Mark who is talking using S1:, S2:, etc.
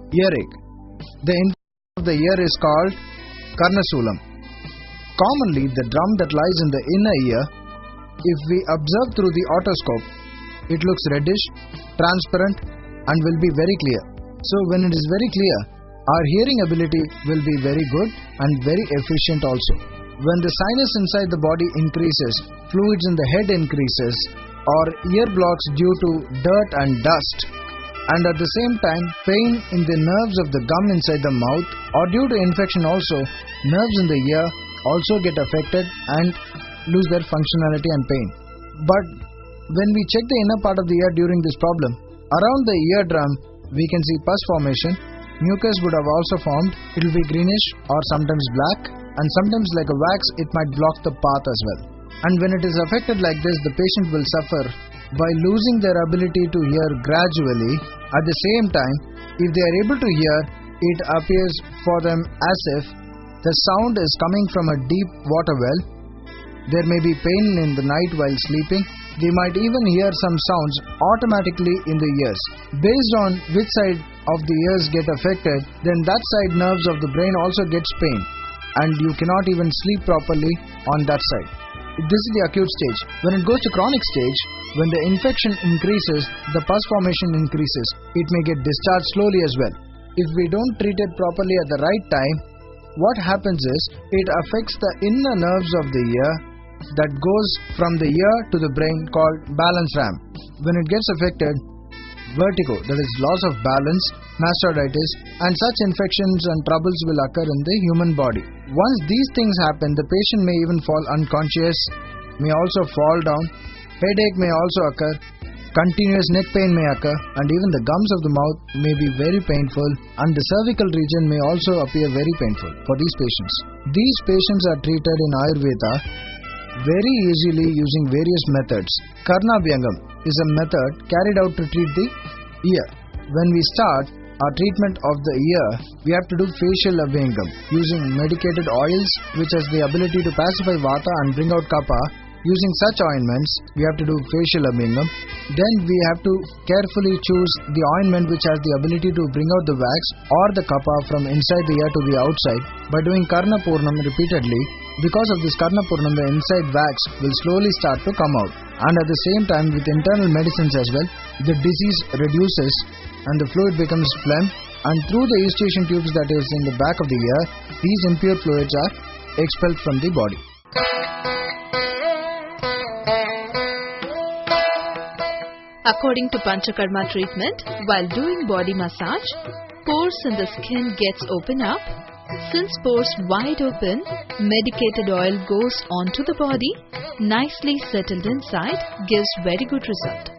S1: Earache. The infection of the ear is called carnosulum. Commonly, the drum that lies in the inner ear, if we observe through the otoscope, it looks reddish, transparent, and will be very clear. So when it is very clear, our hearing ability will be very good and very efficient also. When the sinus inside the body increases, fluids in the head increases, or ear blocks due to dirt and dust, and at the same time pain in the nerves of the gum inside the mouth, or due to infection also, nerves in the ear also get affected and lose their functionality and pain. But when we check the inner part of the ear during this problem, around the eardrum we can see pus formation, mucus would have also formed, it will be greenish or sometimes black, and sometimes like a wax it might block the path as well. And when it is affected like this, the patient will suffer by losing their ability to hear gradually. At the same time, if they are able to hear, it appears for them as if the sound is coming from a deep water well. There may be pain in the night while sleeping. They might even hear some sounds automatically in the ears. Based on which side of the ears get affected, then that side nerves of the brain also gets pain, and you cannot even sleep properly on that side. This is the acute stage. When it goes to chronic stage, when the infection increases, the pus formation increases. It may get discharged slowly as well. If we don't treat it properly at the right time, what happens is it affects the inner nerves of the ear that goes from the ear to the brain called balance ram. When it gets affected, vertigo, that is loss of balance, mastoiditis, and such infections and troubles will occur in the human body. Once these things happen, the patient may even fall unconscious, may also fall down, headache may also occur, continuous neck pain may occur, and even the gums of the mouth may be very painful, and the cervical region may also appear very painful for these patients. These patients are treated in Ayurveda very easily using various methods. Karnabhyangam is a method carried out to treat the ear. When we start our treatment of the ear, we have to do facial abhyangam using medicated oils which has the ability to pacify vata and bring out kapha. Using such ointments, we have to do facial abhyangam. Then we have to carefully choose the ointment which has the ability to bring out the wax or the kapha from inside the ear to the outside by doing karna purnam repeatedly. Because of this karna purnam, the inside wax will slowly start to come out. And at the same time, with internal medicines as well, the disease reduces and the fluid becomes phlegm, and through the eustachian tubes that is in the back of the ear, these impure fluids are expelled from the body.
S2: According to Panchakarma treatment, while doing body massage, pores in the skin gets open up. Since pores wide open, medicated oil goes onto the body, nicely settled inside, gives very good result.